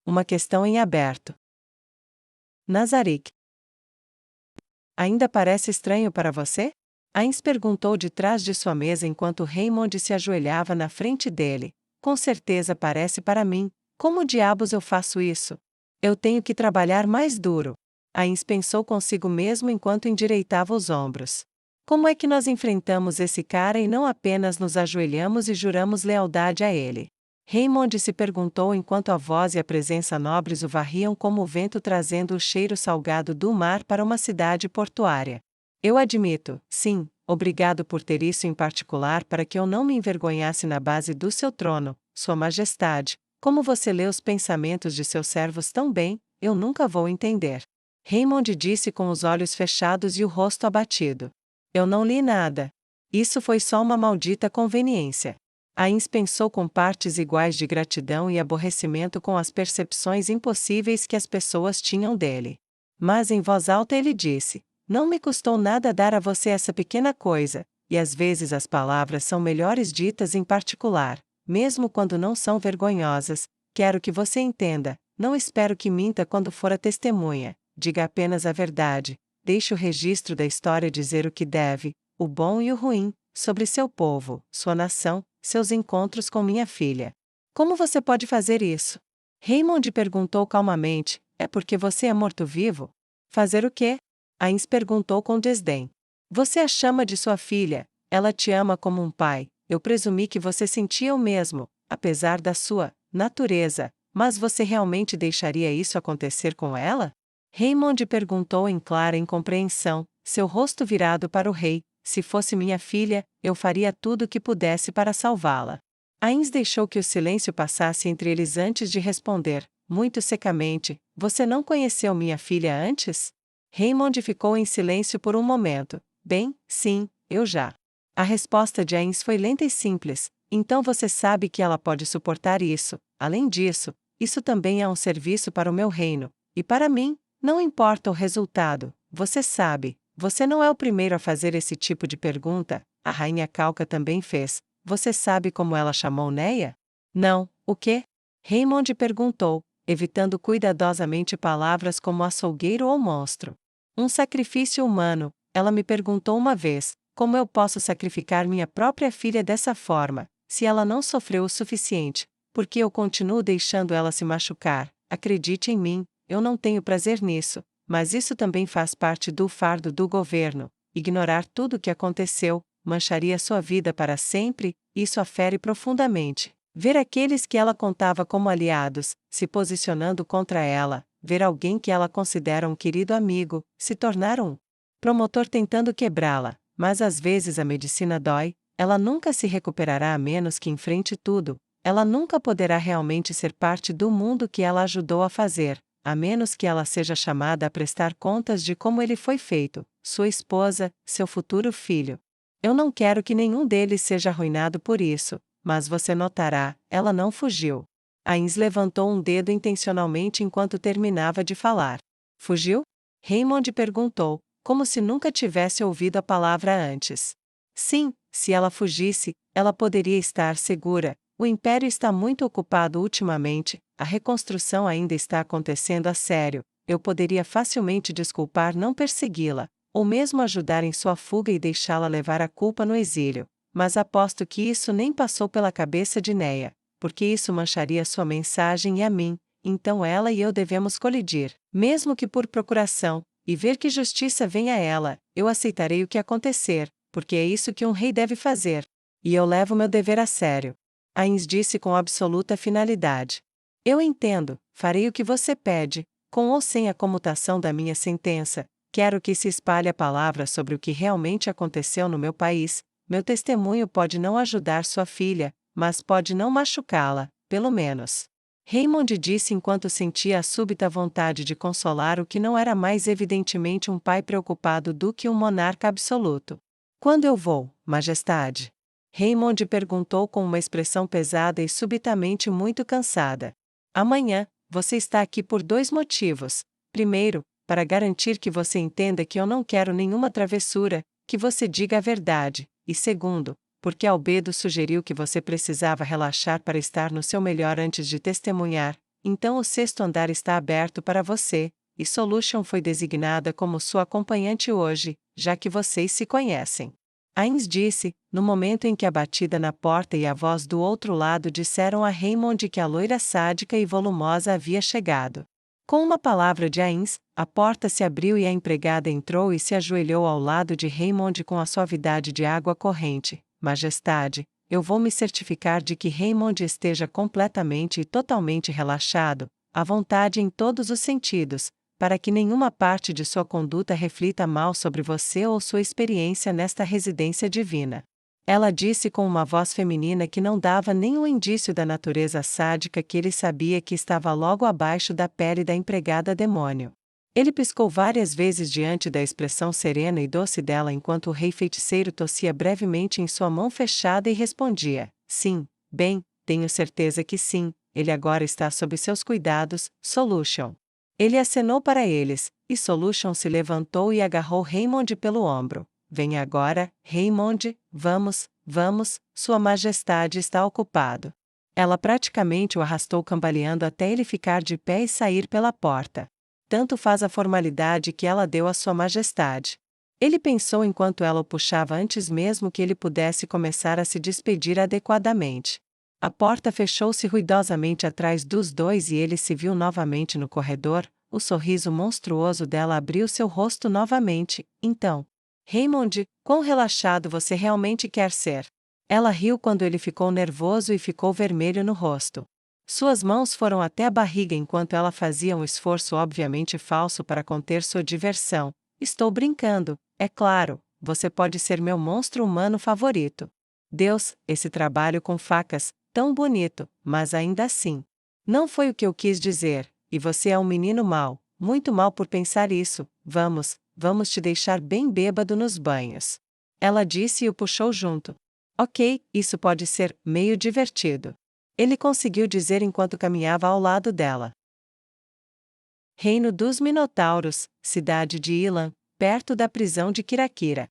Uma questão em aberto. Nazarick. Ainda parece estranho para você? Ains perguntou de trás de sua mesa enquanto Raymond se ajoelhava na frente dele. Com certeza parece para mim. Como diabos eu faço isso? Eu tenho que trabalhar mais duro. Ains pensou consigo mesmo enquanto endireitava os ombros. Como é que nós enfrentamos esse cara e não apenas nos ajoelhamos e juramos lealdade a ele? Raymond se perguntou enquanto a voz e a presença nobres o varriam como o vento trazendo o cheiro salgado do mar para uma cidade portuária. Eu admito, sim, obrigado por ter isso em particular para que eu não me envergonhasse na base do seu trono, Sua Majestade. Como você lê os pensamentos de seus servos tão bem, eu nunca vou entender. Raymond disse com os olhos fechados e o rosto abatido. Eu não li nada. Isso foi só uma maldita conveniência. Ains pensou com partes iguais de gratidão e aborrecimento com as percepções impossíveis que as pessoas tinham dele. Mas em voz alta ele disse: não me custou nada dar a você essa pequena coisa, e às vezes as palavras são melhores ditas em particular, mesmo quando não são vergonhosas. Quero que você entenda, não espero que minta quando for a testemunha, diga apenas a verdade, deixe o registro da história dizer o que deve, o bom e o ruim, sobre seu povo, sua nação, seus encontros com minha filha. Como você pode fazer isso? Raymond perguntou calmamente, é porque você é morto-vivo? Fazer o quê? Ains perguntou com desdém. Você a chama de sua filha, ela te ama como um pai, eu presumi que você sentia o mesmo, apesar da sua natureza, mas você realmente deixaria isso acontecer com ela? Raymond perguntou em clara incompreensão, seu rosto virado para o rei. Se fosse minha filha, eu faria tudo o que pudesse para salvá-la. Ains deixou que o silêncio passasse entre eles antes de responder, muito secamente: você não conheceu minha filha antes? Raymond ficou em silêncio por um momento. Bem, sim, eu já. A resposta de Ains foi lenta e simples. Então você sabe que ela pode suportar isso. Além disso, isso também é um serviço para o meu reino. E para mim, não importa o resultado, você sabe. Você não é o primeiro a fazer esse tipo de pergunta, a rainha Calca também fez. Você sabe como ela chamou Neia? Não, o quê? Raymond perguntou, evitando cuidadosamente palavras como açougueiro ou monstro. Um sacrifício humano, ela me perguntou uma vez, como eu posso sacrificar minha própria filha dessa forma, se ela não sofreu o suficiente, porque eu continuo deixando ela se machucar. Acredite em mim, eu não tenho prazer nisso. Mas isso também faz parte do fardo do governo. Ignorar tudo o que aconteceu mancharia sua vida para sempre, isso a fere profundamente. Ver aqueles que ela contava como aliados, se posicionando contra ela, ver alguém que ela considera um querido amigo, se tornar um promotor tentando quebrá-la, mas às vezes a medicina dói, ela nunca se recuperará a menos que enfrente tudo, ela nunca poderá realmente ser parte do mundo que ela ajudou a fazer. A menos que ela seja chamada a prestar contas de como ele foi feito, sua esposa, seu futuro filho. Eu não quero que nenhum deles seja arruinado por isso, mas você notará, ela não fugiu. Ains levantou um dedo intencionalmente enquanto terminava de falar. Fugiu? Raymond perguntou, como se nunca tivesse ouvido a palavra antes. Sim, se ela fugisse, ela poderia estar segura. O Império está muito ocupado ultimamente, a reconstrução ainda está acontecendo a sério, eu poderia facilmente desculpar não persegui-la, ou mesmo ajudar em sua fuga e deixá-la levar a culpa no exílio, mas aposto que isso nem passou pela cabeça de Neia, porque isso mancharia sua mensagem e a mim, então ela e eu devemos colidir, mesmo que por procuração, e ver que justiça vem a ela, eu aceitarei o que acontecer, porque é isso que um rei deve fazer, e eu levo meu dever a sério. Ains disse com absoluta finalidade. Eu entendo, farei o que você pede, com ou sem a comutação da minha sentença, quero que se espalhe a palavra sobre o que realmente aconteceu no meu país, meu testemunho pode não ajudar sua filha, mas pode não machucá-la, pelo menos. Raymond disse enquanto sentia a súbita vontade de consolar o que não era mais evidentemente um pai preocupado do que um monarca absoluto. Quando eu vou, Majestade? Raymond perguntou com uma expressão pesada e subitamente muito cansada. Amanhã, você está aqui por 2 motivos. Primeiro, para garantir que você entenda que eu não quero nenhuma travessura, que você diga a verdade. E segundo, porque Albedo sugeriu que você precisava relaxar para estar no seu melhor antes de testemunhar. então o sexto andar está aberto para você, e Solution foi designada como sua acompanhante hoje, já que vocês se conhecem. Ains disse, no momento em que a batida na porta e a voz do outro lado disseram a Raymond que a loira sádica e volumosa havia chegado. Com uma palavra de Ains, a porta se abriu e a empregada entrou e se ajoelhou ao lado de Raymond com a suavidade de água corrente. Majestade, eu vou me certificar de que Raymond esteja completamente e totalmente relaxado, à vontade em todos os sentidos, para que nenhuma parte de sua conduta reflita mal sobre você ou sua experiência nesta residência divina. Ela disse com uma voz feminina que não dava nenhum indício da natureza sádica que ele sabia que estava logo abaixo da pele da empregada demônio. Ele piscou várias vezes diante da expressão serena e doce dela enquanto o rei feiticeiro tossia brevemente em sua mão fechada e respondia: sim, bem, tenho certeza que sim, ele agora está sob seus cuidados, Solution. Ele acenou para eles, e Solution se levantou e agarrou Raymond pelo ombro. Venha agora, Raymond, vamos, Sua Majestade está ocupado. Ela praticamente o arrastou cambaleando até ele ficar de pé e sair pela porta. Tanto faz a formalidade que ela deu a Sua Majestade. Ele pensou enquanto ela o puxava antes mesmo que ele pudesse começar a se despedir adequadamente. A porta fechou-se ruidosamente atrás dos dois e ele se viu novamente no corredor. O sorriso monstruoso dela abriu seu rosto novamente. Então, Raymond, quão relaxado você realmente quer ser? Ela riu quando ele ficou nervoso e ficou vermelho no rosto. Suas mãos foram até a barriga enquanto ela fazia um esforço obviamente falso para conter sua diversão. Estou brincando, é claro, você pode ser meu monstro humano favorito. Deus, esse trabalho com facas, tão bonito, mas ainda assim. Não foi o que eu quis dizer, e você é um menino mau, muito mau por pensar isso. Vamos te deixar bem bêbado nos banhos. Ela disse e o puxou junto. Ok, isso pode ser meio divertido. Ele conseguiu dizer enquanto caminhava ao lado dela. Reino dos Minotauros, cidade de Ilan, perto da prisão de Kirakira.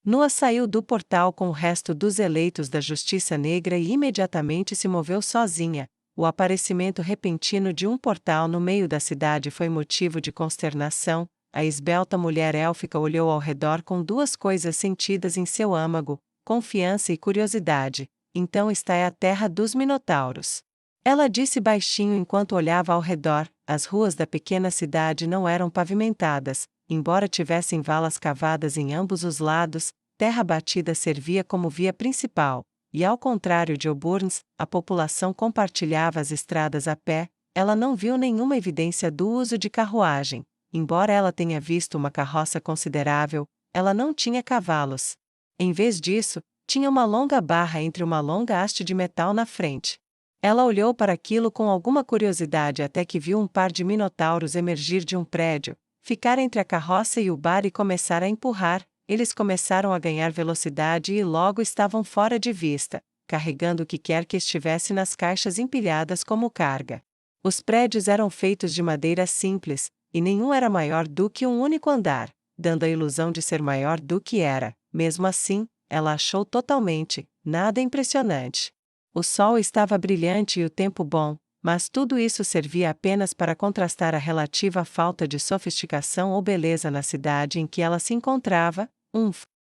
Nua saiu do portal com o resto dos eleitos da Justiça Negra e imediatamente se moveu sozinha. O aparecimento repentino de um portal no meio da cidade foi motivo de consternação. A esbelta mulher élfica olhou ao redor com duas coisas sentidas em seu âmago, confiança e curiosidade. Então esta é a terra dos Minotauros. Ela disse baixinho enquanto olhava ao redor. As ruas da pequena cidade não eram pavimentadas, embora tivessem valas cavadas em ambos os lados, terra batida servia como via principal. E ao contrário de Oburns, a população compartilhava as estradas a pé. Ela não viu nenhuma evidência do uso de carruagem. Embora ela tenha visto uma carroça considerável, ela não tinha cavalos. Em vez disso, tinha uma longa barra entre uma longa haste de metal na frente. Ela olhou para aquilo com alguma curiosidade até que viu um par de minotauros emergir de um prédio, ficar entre a carroça e o bar e começar a empurrar. Eles começaram a ganhar velocidade e logo estavam fora de vista, carregando o que quer que estivesse nas caixas empilhadas como carga. Os prédios eram feitos de madeira simples, e nenhum era maior do que um único andar, dando a ilusão de ser maior do que era. Mesmo assim, ela achou totalmente nada impressionante. O sol estava brilhante e o tempo bom, mas tudo isso servia apenas para contrastar a relativa falta de sofisticação ou beleza na cidade em que ela se encontrava.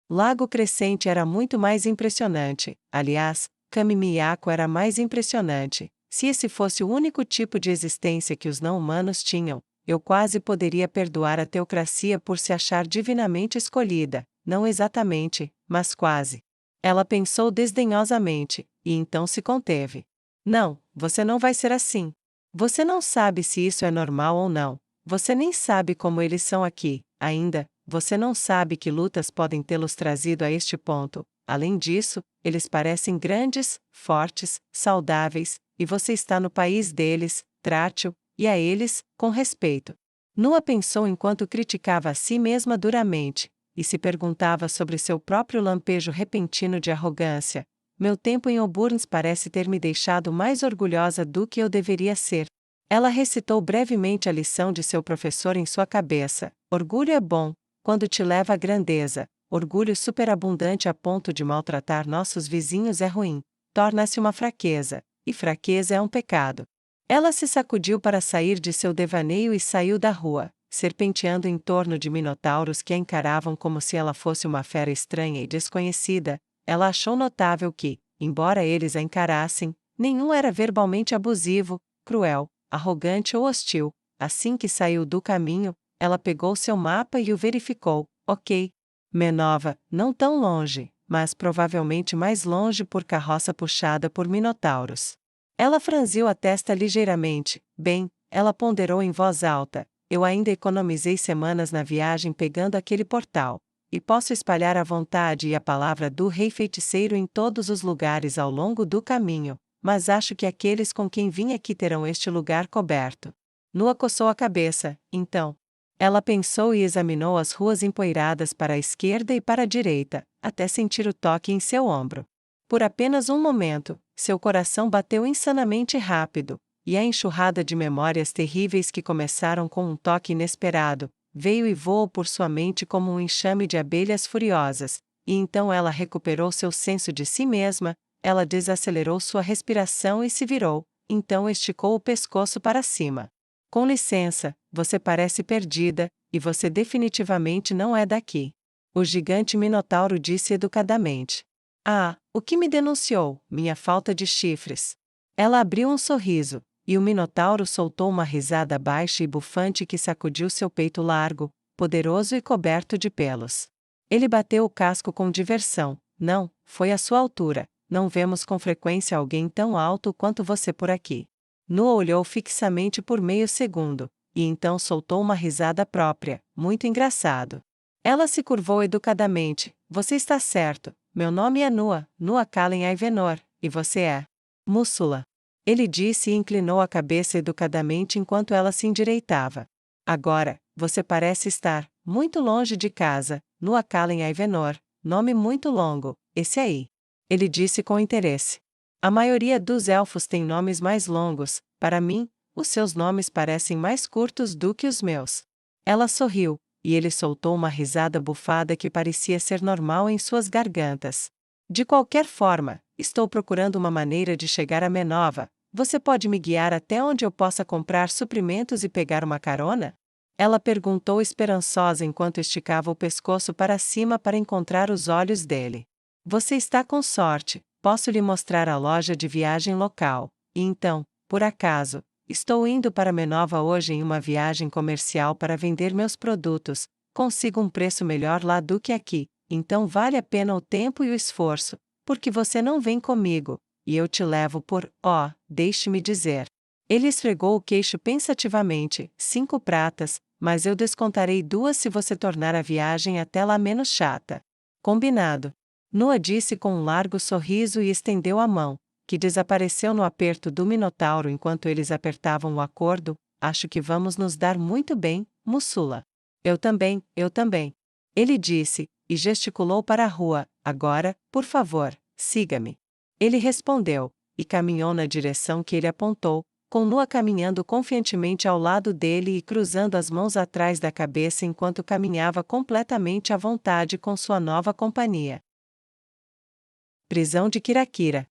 Lago Crescente era muito mais impressionante. Aliás, Kamimiyako era mais impressionante. Se esse fosse o único tipo de existência que os não-humanos tinham, eu quase poderia perdoar a teocracia por se achar divinamente escolhida. Não exatamente, mas quase. Ela pensou desdenhosamente, e então se conteve. Não, você não vai ser assim. Você não sabe se isso é normal ou não. Você nem sabe como eles são aqui, ainda. Você não sabe que lutas podem tê-los trazido a este ponto. Além disso, eles parecem grandes, fortes, saudáveis, e você está no país deles. Trate-o, e a eles, com respeito. Nua pensou enquanto criticava a si mesma duramente, e se perguntava sobre seu próprio lampejo repentino de arrogância. Meu tempo em Oburns parece ter me deixado mais orgulhosa do que eu deveria ser. Ela recitou brevemente a lição de seu professor em sua cabeça. Orgulho é bom, quando te leva à grandeza. Orgulho superabundante a ponto de maltratar nossos vizinhos é ruim. Torna-se uma fraqueza, e fraqueza é um pecado. Ela se sacudiu para sair de seu devaneio e saiu da rua, serpenteando em torno de minotauros que a encaravam como se ela fosse uma fera estranha e desconhecida. Ela achou notável que, embora eles a encarassem, nenhum era verbalmente abusivo, cruel, arrogante ou hostil. Assim que saiu do caminho, ela pegou seu mapa e o verificou. Ok. Menova, não tão longe, mas provavelmente mais longe por carroça puxada por minotauros. Ela franziu a testa ligeiramente. Bem, ela ponderou em voz alta, eu ainda economizei semanas na viagem pegando aquele portal, e posso espalhar a vontade e a palavra do rei feiticeiro em todos os lugares ao longo do caminho, mas acho que aqueles com quem vim aqui terão este lugar coberto. Nua coçou a cabeça, então. Ela pensou e examinou as ruas empoeiradas para a esquerda e para a direita, até sentir o toque em seu ombro. Por apenas um momento, seu coração bateu insanamente rápido, e a enxurrada de memórias terríveis que começaram com um toque inesperado, veio e voou por sua mente como um enxame de abelhas furiosas, e então ela recuperou seu senso de si mesma, ela desacelerou sua respiração e se virou, então esticou o pescoço para cima. Com licença, você parece perdida, e você definitivamente não é daqui. O gigante Minotauro disse educadamente. Ah, o que me denunciou, minha falta de chifres. Ela abriu um sorriso, e o Minotauro soltou uma risada baixa e bufante que sacudiu seu peito largo, poderoso e coberto de pelos. Ele bateu o casco com diversão. Não, foi à sua altura, não vemos com frequência alguém tão alto quanto você por aqui. Nua olhou fixamente por meio segundo, e então soltou uma risada própria, muito engraçado. Ela se curvou educadamente. Você está certo, meu nome é Nua, Nua Kalen Aivenor, e você é? Mússula. Ele disse e inclinou a cabeça educadamente enquanto ela se endireitava. Agora, você parece estar muito longe de casa, Nua Kalen Aivenor, nome muito longo, esse aí. Ele disse com interesse. A maioria dos elfos tem nomes mais longos, para mim, os seus nomes parecem mais curtos do que os meus. Ela sorriu, e ele soltou uma risada bufada que parecia ser normal em suas gargantas. De qualquer forma, estou procurando uma maneira de chegar a Menova. Você pode me guiar até onde eu possa comprar suprimentos e pegar uma carona? Ela perguntou esperançosa enquanto esticava o pescoço para cima para encontrar os olhos dele. Você está com sorte, posso lhe mostrar a loja de viagem local, e então, por acaso, estou indo para Menova hoje em uma viagem comercial para vender meus produtos, consigo um preço melhor lá do que aqui, então vale a pena o tempo e o esforço, porque você não vem comigo, e eu te levo por, deixe-me dizer. Ele esfregou o queixo pensativamente, 5 pratas, mas eu descontarei 2 se você tornar a viagem até lá menos chata. Combinado. Nua disse com um largo sorriso e estendeu a mão, que desapareceu no aperto do Minotauro enquanto eles apertavam o acordo. Acho que vamos nos dar muito bem, Mússula. Eu também, eu também. Ele disse, e gesticulou para a rua. Agora, por favor, siga-me. Ele respondeu, e caminhou na direção que ele apontou, com Nua caminhando confiantemente ao lado dele e cruzando as mãos atrás da cabeça enquanto caminhava completamente à vontade com sua nova companhia. Prisão de Kirakira.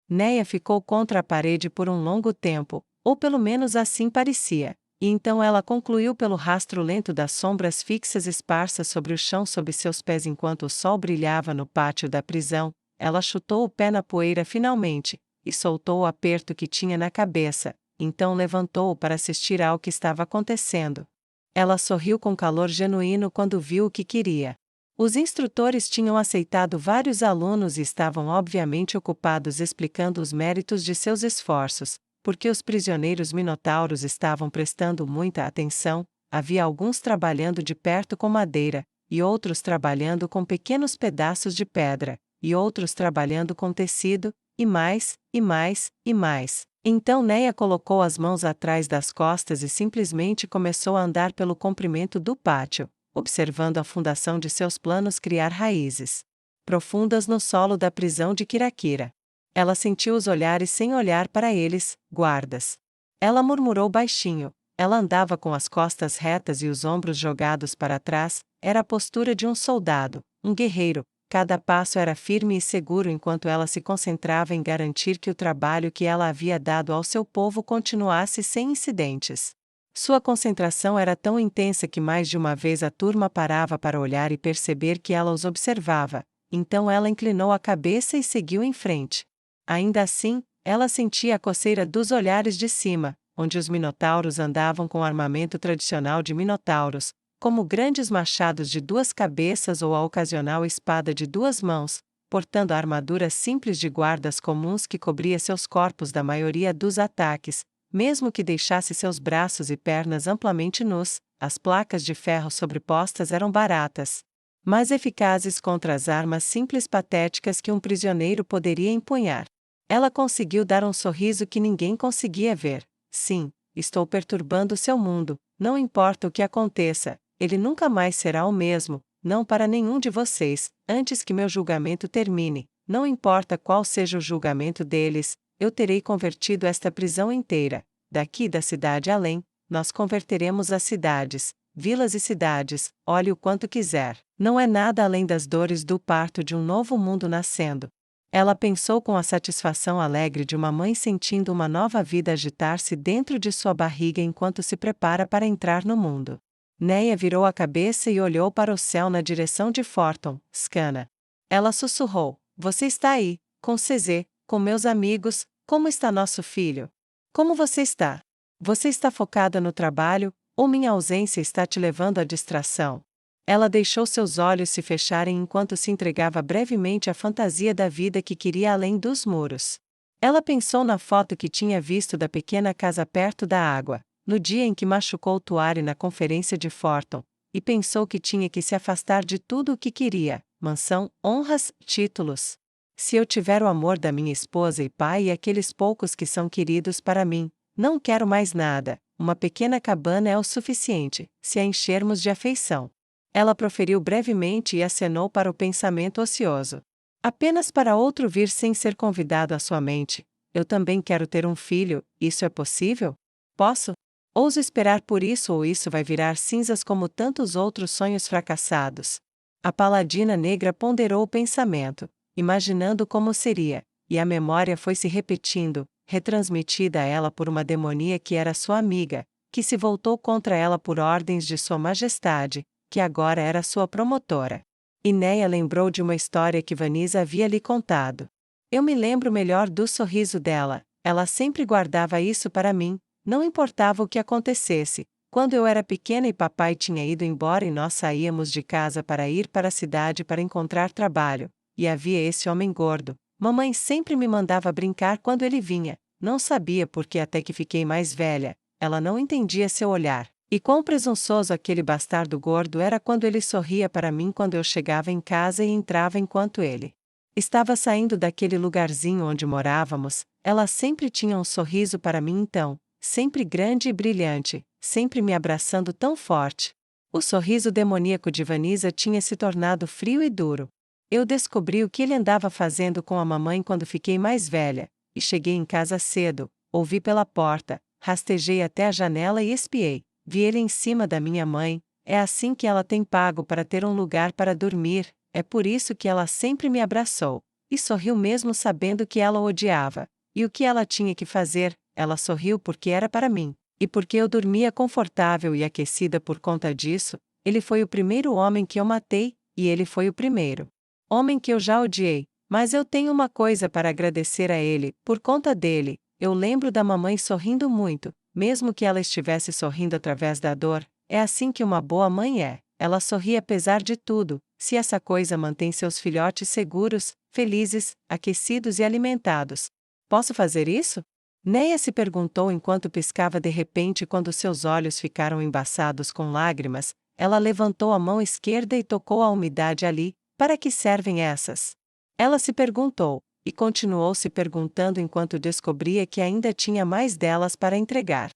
Neia ficou contra a parede por um longo tempo, ou pelo menos assim parecia, e então ela concluiu pelo rastro lento das sombras fixas esparsas sobre o chão sob seus pés enquanto o sol brilhava no pátio da prisão. Ela chutou o pé na poeira finalmente, e soltou o aperto que tinha na cabeça, então levantou-o para assistir ao que estava acontecendo. Ela sorriu com calor genuíno quando viu o que queria. Os instrutores tinham aceitado vários alunos e estavam obviamente ocupados explicando os méritos de seus esforços, porque os prisioneiros minotauros estavam prestando muita atenção. Havia alguns trabalhando de perto com madeira, e outros trabalhando com pequenos pedaços de pedra, e outros trabalhando com tecido, e mais, e mais, e mais. Então Neia colocou as mãos atrás das costas e simplesmente começou a andar pelo comprimento do pátio, observando a fundação de seus planos criar raízes profundas no solo da prisão de Kirakira. Ela sentiu os olhares sem olhar para eles, guardas. Ela murmurou baixinho. Ela andava com as costas retas e os ombros jogados para trás, era a postura de um soldado, um guerreiro, Cada passo era firme e seguro enquanto ela se concentrava em garantir que o trabalho que ela havia dado ao seu povo continuasse sem incidentes. Sua concentração era tão intensa que mais de uma vez a turma parava para olhar e perceber que ela os observava, então ela inclinou a cabeça e seguiu em frente. Ainda assim, ela sentia a coceira dos olhares de cima, onde os minotauros andavam com o armamento tradicional de minotauros, como grandes machados de 2 cabeças ou a ocasional espada de 2 mãos, portando a armadura simples de guardas comuns que cobria seus corpos da maioria dos ataques, mesmo que deixasse seus braços e pernas amplamente nus. As placas de ferro sobrepostas eram baratas, mas eficazes contra as armas simples patéticas que um prisioneiro poderia empunhar. Ela conseguiu dar um sorriso que ninguém conseguia ver. Sim, estou perturbando seu mundo, não importa o que aconteça. Ele nunca mais será o mesmo, não para nenhum de vocês, antes que meu julgamento termine. Não importa qual seja o julgamento deles, eu terei convertido esta prisão inteira. Daqui da cidade além, nós converteremos as cidades, vilas e cidades, olhe o quanto quiser. Não é nada além das dores do parto de um novo mundo nascendo. Ela pensou com a satisfação alegre de uma mãe sentindo uma nova vida agitar-se dentro de sua barriga enquanto se prepara para entrar no mundo. Neia virou a cabeça e olhou para o céu na direção de Forton, Scana. Ela sussurrou: Você está aí, com CZ, com meus amigos, como está nosso filho? Como você está? Você está focada no trabalho, ou minha ausência está te levando à distração? Ela deixou seus olhos se fecharem enquanto se entregava brevemente à fantasia da vida que queria além dos muros. Ela pensou na foto que tinha visto da pequena casa perto da água, no dia em que machucou Tuari na conferência de Forton, e pensou que tinha que se afastar de tudo o que queria: mansão, honras, títulos. Se eu tiver o amor da minha esposa e pai e aqueles poucos que são queridos para mim, não quero mais nada. Uma pequena cabana é o suficiente, se a enchermos de afeição. Ela proferiu brevemente e acenou para o pensamento ocioso. Apenas para outro vir sem ser convidado à sua mente. Eu também quero ter um filho, isso é possível? Posso? Ouso esperar por isso ou isso vai virar cinzas como tantos outros sonhos fracassados. A paladina negra ponderou o pensamento, imaginando como seria, e a memória foi se repetindo, retransmitida a ela por uma demonia que era sua amiga, que se voltou contra ela por ordens de sua majestade, que agora era sua promotora. Inéia lembrou de uma história que Vanisa havia lhe contado. Eu me lembro melhor do sorriso dela, ela sempre guardava isso para mim. Não importava o que acontecesse, quando eu era pequena e papai tinha ido embora e nós saíamos de casa para ir para a cidade para encontrar trabalho, e havia esse homem gordo, mamãe sempre me mandava brincar quando ele vinha, não sabia por que até que fiquei mais velha, ela não entendia seu olhar, e quão presunçoso aquele bastardo gordo era quando ele sorria para mim quando eu chegava em casa e entrava enquanto ele estava saindo daquele lugarzinho onde morávamos, ela sempre tinha um sorriso para mim então. Sempre grande e brilhante, sempre me abraçando tão forte. O sorriso demoníaco de Vanisa tinha se tornado frio e duro. Eu descobri o que ele andava fazendo com a mamãe quando fiquei mais velha, e cheguei em casa cedo, ouvi pela porta, rastejei até a janela e espiei. Vi ele em cima da minha mãe. É assim que ela tem pago para ter um lugar para dormir, é por isso que ela sempre me abraçou, e sorriu mesmo sabendo que ela o odiava. E o que ela tinha que fazer? Ela sorriu porque era para mim, e porque eu dormia confortável e aquecida por conta disso. Ele foi o primeiro homem que eu matei, e ele foi o primeiro homem que eu já odiei, mas eu tenho uma coisa para agradecer a ele, por conta dele. Eu lembro da mamãe sorrindo muito, mesmo que ela estivesse sorrindo através da dor. É assim que uma boa mãe é, ela sorri apesar de tudo. Se essa coisa mantém seus filhotes seguros, felizes, aquecidos e alimentados. Posso fazer isso? Neia se perguntou enquanto piscava de repente quando seus olhos ficaram embaçados com lágrimas. Ela levantou a mão esquerda e tocou a umidade ali. Para que servem essas? Ela se perguntou, e continuou se perguntando enquanto descobria que ainda tinha mais delas para entregar.